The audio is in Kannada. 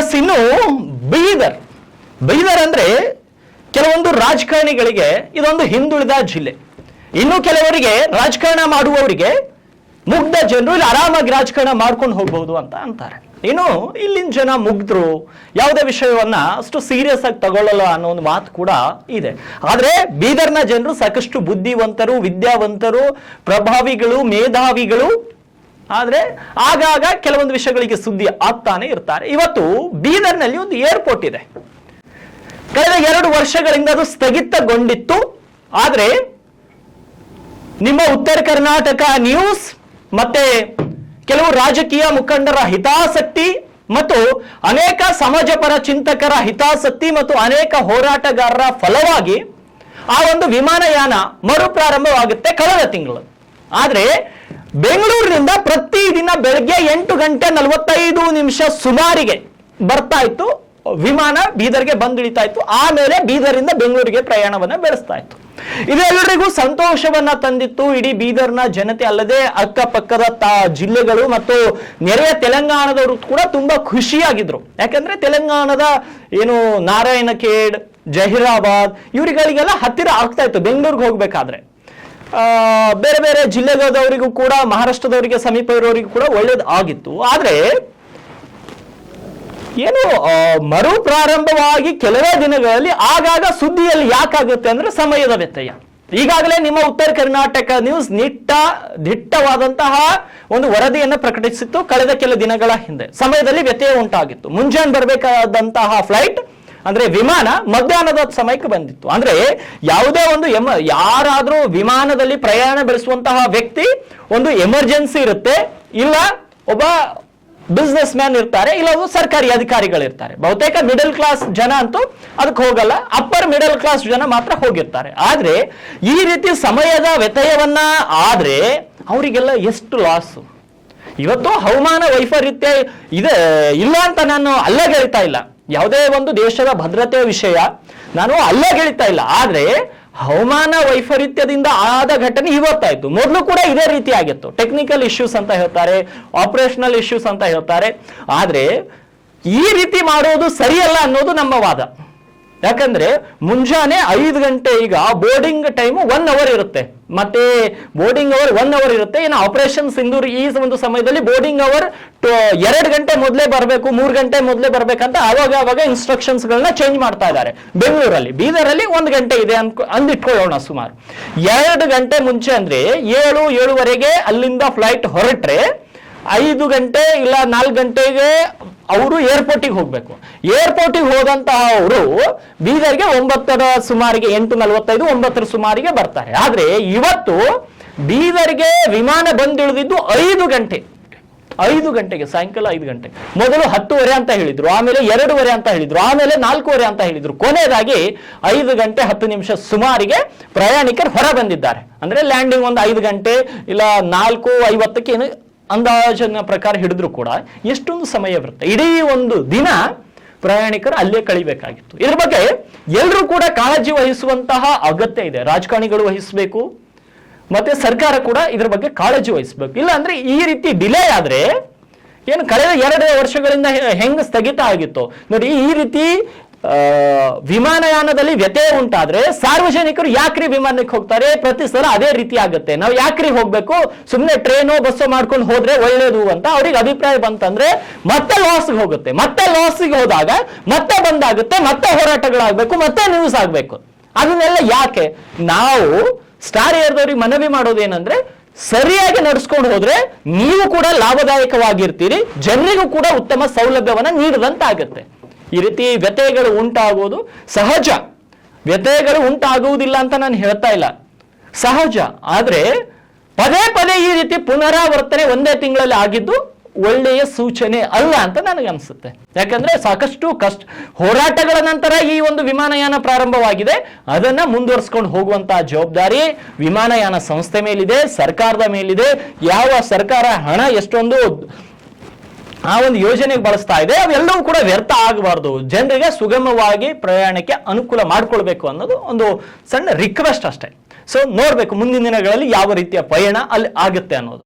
ಎಸ್, ಇನ್ನು ಬೀದರ್. ಬೀದರ್ ಅಂದ್ರೆ ಕೆಲವೊಂದು ರಾಜಕಾರಣಿಗಳಿಗೆ ಇದೊಂದು ಹಿಂದುಳಿದ ಜಿಲ್ಲೆ. ಇನ್ನು ಕೆಲವರಿಗೆ ರಾಜಕಾರಣ ಮಾಡುವವರಿಗೆ ಮುಗ್ಧ ಜನರು ಇಲ್ಲಿ ಆರಾಮಾಗಿ ರಾಜಕಾರಣ ಮಾಡ್ಕೊಂಡು ಹೋಗ್ಬಹುದು ಅಂತ ಅಂತಾರೆ. ಇನ್ನು ಇಲ್ಲಿನ ಜನ ಮುಗ್ಧರು, ಯಾವುದೇ ವಿಷಯವನ್ನ ಅಷ್ಟು ಸೀರಿಯಸ್ ಆಗಿ ತಗೊಳ್ಳಲ್ಲ ಅನ್ನೋ ಒಂದು ಮಾತು ಕೂಡ ಇದೆ. ಆದ್ರೆ ಬೀದರ್ನ ಜನರು ಸಾಕಷ್ಟು ಬುದ್ಧಿವಂತರು, ವಿದ್ಯಾವಂತರು, ಪ್ರಭಾವಿಗಳು, ಮೇಧಾವಿಗಳು. ಆದ್ರೆ ಆಗಾಗ ಕೆಲವೊಂದು ವಿಷಯಗಳಿಗೆ ಸುದ್ದಿ ಆಗ್ತಾನೆ ಇರ್ತಾರೆ. ಇವತ್ತು ಬೀದರ್ನಲ್ಲಿ ಒಂದು ಏರ್ಪೋರ್ಟ್ ಇದೆ. ಕಳೆದ 2 ವರ್ಷಗಳಿಂದ ಅದು ಸ್ಥಗಿತಗೊಂಡಿತ್ತು. ಆದ್ರೆ ನಿಮ್ಮ ಉತ್ತರ ಕರ್ನಾಟಕ ನ್ಯೂಸ್ ಮತ್ತೆ ಕೆಲವು ರಾಜಕೀಯ ಮುಖಂಡರ ಹಿತಾಸಕ್ತಿ ಮತ್ತು ಅನೇಕ ಸಮಾಜಪರ ಚಿಂತಕರ ಹಿತಾಸಕ್ತಿ ಮತ್ತು ಅನೇಕ ಹೋರಾಟಗಾರರ ಫಲವಾಗಿ ಆ ಒಂದು ವಿಮಾನಯಾನ ಮರುಪ್ರಾರಂಭವಾಗುತ್ತೆ ಕಳೆದ ತಿಂಗಳು. ಆದ್ರೆ ಬೆಂಗಳೂರಿನಿಂದ ಪ್ರತಿದಿನ ಬೆಳಗ್ಗೆ 8:45 ಸುಮಾರಿಗೆ ಬರ್ತಾ ಇತ್ತು ವಿಮಾನ, ಬೀದರ್ಗೆ ಬಂದಿಳಿತಾ ಇತ್ತು. ಆಮೇಲೆ ಬೀದರಿಂದ ಬೆಂಗಳೂರಿಗೆ ಪ್ರಯಾಣವನ್ನ ಬೆಳೆಸ್ತಾ ಇತ್ತು. ಇದೆಲ್ಲರಿಗೂ ಸಂತೋಷವನ್ನ ತಂದಿತ್ತು. ಇಡೀ ಬೀದರ್ನ ಜನತೆ ಅಲ್ಲದೆ ಅಕ್ಕಪಕ್ಕದ ಜಿಲ್ಲೆಗಳು ಮತ್ತು ನೆರೆಯ ತೆಲಂಗಾಣದವರು ಕೂಡ ತುಂಬಾ ಖುಷಿಯಾಗಿದ್ರು. ಯಾಕಂದ್ರೆ ತೆಲಂಗಾಣದ ಏನು ನಾರಾಯಣಖೇಡ್, ಜಹೀರಾಬಾದ್ ಇವರಿಗಳಿಗೆಲ್ಲ ಹತ್ತಿರ ಆಗ್ತಾ ಇತ್ತು ಬೆಂಗಳೂರಿಗೆ ಹೋಗ್ಬೇಕಾದ್ರೆ. ಬೇರೆ ಬೇರೆ ಜಿಲ್ಲೆಗಳವರಿಗೂ ಕೂಡ, ಮಹಾರಾಷ್ಟ್ರದವರಿಗೆ ಸಮೀಪ ಇರೋರಿಗೂ ಕೂಡ ಒಳ್ಳೇದು ಆಗಿತ್ತು. ಆದ್ರೆ ಏನು ಮರು ಪ್ರಾರಂಭವಾಗಿ ಕೆಲವೇ ದಿನಗಳಲ್ಲಿ ಆಗಾಗ ಸುದ್ದಿಯಲ್ಲಿ ಯಾಕಾಗುತ್ತೆ ಅಂದ್ರೆ ಸಮಯದ ವ್ಯತ್ಯಯ. ಈಗಾಗಲೇ ನಿಮ್ಮ ಉತ್ತರ ಕರ್ನಾಟಕ ನ್ಯೂಸ್ ದಿಟ್ಟವಾದಂತಹ ಒಂದು ವರದಿಯನ್ನು ಪ್ರಕಟಿಸಿತ್ತು ಕಳೆದ ಕೆಲ ದಿನಗಳ ಹಿಂದೆ. ಸಮಯದಲ್ಲಿ ವ್ಯತ್ಯಯ ಉಂಟಾಗಿತ್ತು. ಮುಂಜಾನೆ ಬರಬೇಕಾದಂತಹ ಫ್ಲೈಟ್ ಅಂದ್ರೆ ವಿಮಾನ ಮಧ್ಯಾಹ್ನದ ಸಮಯಕ್ಕೆ ಬಂದಿತ್ತು. ಅಂದ್ರೆ ಯಾವುದೇ ಒಂದು ಯಾರಾದ್ರೂ ವಿಮಾನದಲ್ಲಿ ಪ್ರಯಾಣ ಬೆಳೆಸುವಂತಹ ವ್ಯಕ್ತಿ ಒಂದು ಎಮರ್ಜೆನ್ಸಿ ಇರುತ್ತೆ, ಇಲ್ಲ ಒಬ್ಬ ಬಿಸ್ನೆಸ್ ಮ್ಯಾನ್ ಇರ್ತಾರೆ, ಇಲ್ಲ ಸರ್ಕಾರಿ ಅಧಿಕಾರಿಗಳಿರ್ತಾರೆ. ಬಹುತೇಕ ಮಿಡಲ್ ಕ್ಲಾಸ್ ಜನ ಅಂತೂ ಅದಕ್ಕೆ ಹೋಗಲ್ಲ, ಅಪ್ಪರ್ ಮಿಡಲ್ ಕ್ಲಾಸ್ ಜನ ಮಾತ್ರ ಹೋಗಿರ್ತಾರೆ. ಆದ್ರೆ ಈ ರೀತಿ ಸಮಯದ ವ್ಯತ್ಯಯವನ್ನ ಆದ್ರೆ ಅವರಿಗೆಲ್ಲ ಎಷ್ಟು ಲಾಸು. ಇವತ್ತು ಹವಾಮಾನ ವೈಪರೀತ್ಯ ಇದೆ ಇಲ್ಲ ಅಂತ ನಾನು ಅಲ್ಲಗೆಳಿತಾ ಇಲ್ಲ, ಯಾವುದೇ ಒಂದು ದೇಶದ ಭದ್ರತೆಯ ವಿಷಯ ನಾನು ಅಲ್ಲಗೆಳಿತಾ ಇಲ್ಲ. ಆದ್ರೆ ಹವಾಮಾನ ವೈಪರೀತ್ಯದಿಂದ ಆದ ಘಟನೆ ಇವತ್ತಾಯ್ತು. ಮೊದಲು ಕೂಡ ಇದೇ ರೀತಿ ಆಗಿತ್ತು. ಟೆಕ್ನಿಕಲ್ ಇಶ್ಯೂಸ್ ಅಂತ ಹೇಳ್ತಾರೆ, ಆಪರೇಷನಲ್ ಇಶ್ಯೂಸ್ ಅಂತ ಹೇಳ್ತಾರೆ. ಆದ್ರೆ ಈ ರೀತಿ ಮಾಡೋದು ಸರಿಯಲ್ಲ ಅನ್ನೋದು ನಮ್ಮ ವಾದ. ಯಾಕಂದ್ರೆ ಮುಂಜಾನೆ 5 ಗಂಟೆ, ಈಗ ಬೋರ್ಡಿಂಗ್ ಟೈಮ್ 1 ಅವರ್ ಇರುತ್ತೆ, ಮತ್ತೆ ಬೋರ್ಡಿಂಗ್ ಅವರ್ 1 ಅವರ್ ಇರುತ್ತೆ. ಇನ್ನು ಆಪರೇಷನ್ ಸಿಂಧೂರ್ ಈ ಒಂದು ಸಮಯದಲ್ಲಿ ಬೋರ್ಡಿಂಗ್ ಅವರ್ 2 ಗಂಟೆ ಮೊದಲೇ ಬರಬೇಕು, 3 ಗಂಟೆ ಮೊದಲೇ ಬರ್ಬೇಕಂತ ಅವಾಗ ಇನ್ಸ್ಟ್ರಕ್ಷನ್ಸ್ ಗಳನ್ನ ಚೇಂಜ್ ಮಾಡ್ತಾ ಇದ್ದಾರೆ ಬೆಂಗಳೂರಲ್ಲಿ. ಬೀದರಲ್ಲಿ 1 ಗಂಟೆ ಇದೆ ಅಂದಿಟ್ಕೊಳ್ಳೋಣ. ಸುಮಾರು 2 ಗಂಟೆ ಮುಂಚೆ ಅಂದ್ರೆ 7-7:15 ಅಲ್ಲಿಂದ ಫ್ಲೈಟ್ ಹೊರಟ್ರೆ 5 ಗಂಟೆ ಇಲ್ಲ 4 ಗಂಟೆಗೆ ಅವರು ಏರ್ಪೋರ್ಟಿಗೆ ಹೋಗ್ಬೇಕು. ಏರ್ಪೋರ್ಟಿಗೆ ಹೋದಂತಹ ಅವರು ಬೀದರ್ಗೆ 9 ಸುಮಾರಿಗೆ, 8:45, 9 ಸುಮಾರಿಗೆ ಬರ್ತಾರೆ. ಆದ್ರೆ ಇವತ್ತು ಬೀದರ್ಗೆ ವಿಮಾನ ಬಂದಿಳಿದಿದ್ದು 5 ಗಂಟೆಗೆ, ಸಾಯಂಕಾಲ 5 ಗಂಟೆ. ಮೊದಲು 10:30 ಅಂತ ಹೇಳಿದ್ರು, ಆಮೇಲೆ 2:15 ಅಂತ ಹೇಳಿದ್ರು, ಆಮೇಲೆ 4:15 ಅಂತ ಹೇಳಿದ್ರು. ಕೊನೆಯದಾಗಿ 5 ಗಂಟೆ 10 ನಿಮಿಷ ಸುಮಾರಿಗೆ ಪ್ರಯಾಣಿಕರು ಹೊರ ಬಂದಿದ್ದಾರೆ. ಅಂದ್ರೆ ಲ್ಯಾಂಡಿಂಗ್ ಒಂದು 5 ಗಂಟೆ ಇಲ್ಲ 4:50ಕ್ಕೆ ಏನು ಅಂದಾಜಿನ ಪ್ರಕಾರ ಹಿಡಿದ್ರು ಕೂಡ ಎಷ್ಟೊಂದು ಸಮಯ ಬರುತ್ತೆ. ಇಡೀ ಒಂದು ದಿನ ಪ್ರಯಾಣಿಕರು ಅಲ್ಲೇ ಕಳಿಬೇಕಾಗಿತ್ತು. ಇದ್ರ ಬಗ್ಗೆ ಎಲ್ಲರೂ ಕೂಡ ಕಾಳಜಿ ವಹಿಸುವಂತಹ ಅಗತ್ಯ ಇದೆ. ರಾಜಕಾರಣಿಗಳು ವಹಿಸಬೇಕು, ಮತ್ತೆ ಸರ್ಕಾರ ಕೂಡ ಇದ್ರ ಬಗ್ಗೆ ಕಾಳಜಿ ವಹಿಸಬೇಕು. ಇಲ್ಲ ಅಂದ್ರೆ ಈ ರೀತಿ ಡಿಲೇ ಆದ್ರೆ ಏನು ಕಳೆದ 2 ವರ್ಷಗಳಿಂದ ಹೆಂಗ್ ಸ್ಥಗಿತ ಆಗಿತ್ತು ನೋಡಿ, ಈ ರೀತಿ ವಿಮಾನಯಾನದಲ್ಲಿ ವ್ಯತ್ಯಯ ಉಂಟಾದ್ರೆ ಸಾರ್ವಜನಿಕರು ಯಾಕ್ರಿ ವಿಮಾನಕ್ಕೆ ಹೋಗ್ತಾರೆ? ಪ್ರತಿ ಸಲ ಅದೇ ರೀತಿ ಆಗುತ್ತೆ. ನಾವು ಯಾಕ್ರಿ ಹೋಗ್ಬೇಕು, ಸುಮ್ಮನೆ ಟ್ರೈನೋ ಬಸ್ಸೋ ಮಾಡ್ಕೊಂಡು ಹೋದ್ರೆ ಒಳ್ಳೇದು ಅಂತ ಅವ್ರಿಗೆ ಅಭಿಪ್ರಾಯ ಬಂತಂದ್ರೆ ಮತ್ತೆ ಲಾಸ್ಗೆ ಹೋಗುತ್ತೆ. ಮತ್ತೆ ಲಾಸ್ಗೆ ಹೋದಾಗ ಮತ್ತೆ ಬಂದಾಗುತ್ತೆ, ಮತ್ತೆ ಹೋರಾಟಗಳಾಗಬೇಕು, ಮತ್ತೆ ನ್ಯೂಸ್ ಆಗ್ಬೇಕು. ಅದನ್ನೆಲ್ಲ ಯಾಕೆ? ನಾವು ಸ್ಟಾರ್ ಏರ್ದವ್ರಿಗೆ ಮನವಿ ಮಾಡೋದೇನಂದ್ರೆ, ಸರಿಯಾಗಿ ನಡೆಸ್ಕೊಂಡು ಹೋದ್ರೆ ನೀವು ಕೂಡ ಲಾಭದಾಯಕವಾಗಿರ್ತೀರಿ, ಜನರಿಗೂ ಕೂಡ ಉತ್ತಮ ಸೌಲಭ್ಯವನ್ನ ನೀಡಿದಂತಾಗುತ್ತೆ. ಈ ರೀತಿ ವ್ಯತ್ಯಯಗಳು ಉಂಟಾಗುವುದು ಸಹಜ. ವ್ಯತ್ಯಯಗಳು ಉಂಟಾಗುವುದಿಲ್ಲ ಅಂತ ನಾನು ಹೇಳ್ತಾ ಇಲ್ಲ, ಸಹಜ. ಆದ್ರೆ ಪದೇ ಪದೇ ಈ ರೀತಿ ಪುನರಾವರ್ತನೆ ಒಂದೇ ತಿಂಗಳಲ್ಲಿ ಆಗಿದ್ದು ಒಳ್ಳೆಯ ಸೂಚನೆ ಅಲ್ಲ ಅಂತ ನನಗನ್ಸುತ್ತೆ. ಯಾಕಂದ್ರೆ ಸಾಕಷ್ಟು ಹೋರಾಟಗಳ ನಂತರ ಈ ಒಂದು ವಿಮಾನಯಾನ ಪ್ರಾರಂಭವಾಗಿದೆ. ಅದನ್ನ ಮುಂದುವರಿಸಿಕೊಂಡು ಹೋಗುವಂತಹ ಜವಾಬ್ದಾರಿ ವಿಮಾನಯಾನ ಸಂಸ್ಥೆ ಮೇಲಿದೆ, ಸರ್ಕಾರದ ಮೇಲಿದೆ. ಯಾವ ಸರ್ಕಾರ ಹಣ ಎಷ್ಟೊಂದು ಆ ಒಂದು ಯೋಜನೆಗೆ ಬಳಸ್ತಾ ಇದೆ, ಅವೆಲ್ಲವೂ ಕೂಡ ವ್ಯರ್ಥ ಆಗಬಾರ್ದು. ಜನರಿಗೆ ಸುಗಮವಾಗಿ ಪ್ರಯಾಣಕ್ಕೆ ಅನುಕೂಲ ಮಾಡ್ಕೊಳ್ಬೇಕು ಅನ್ನೋದು ಒಂದು ಸಣ್ಣ ರಿಕ್ವೆಸ್ಟ್ ಅಷ್ಟೇ. ಸೊ ನೋಡ್ಬೇಕು ಮುಂದಿನ ದಿನಗಳಲ್ಲಿ ಯಾವ ರೀತಿಯ ಪಯಣ ಅಲ್ಲಿ ಆಗುತ್ತೆ ಅನ್ನೋದು.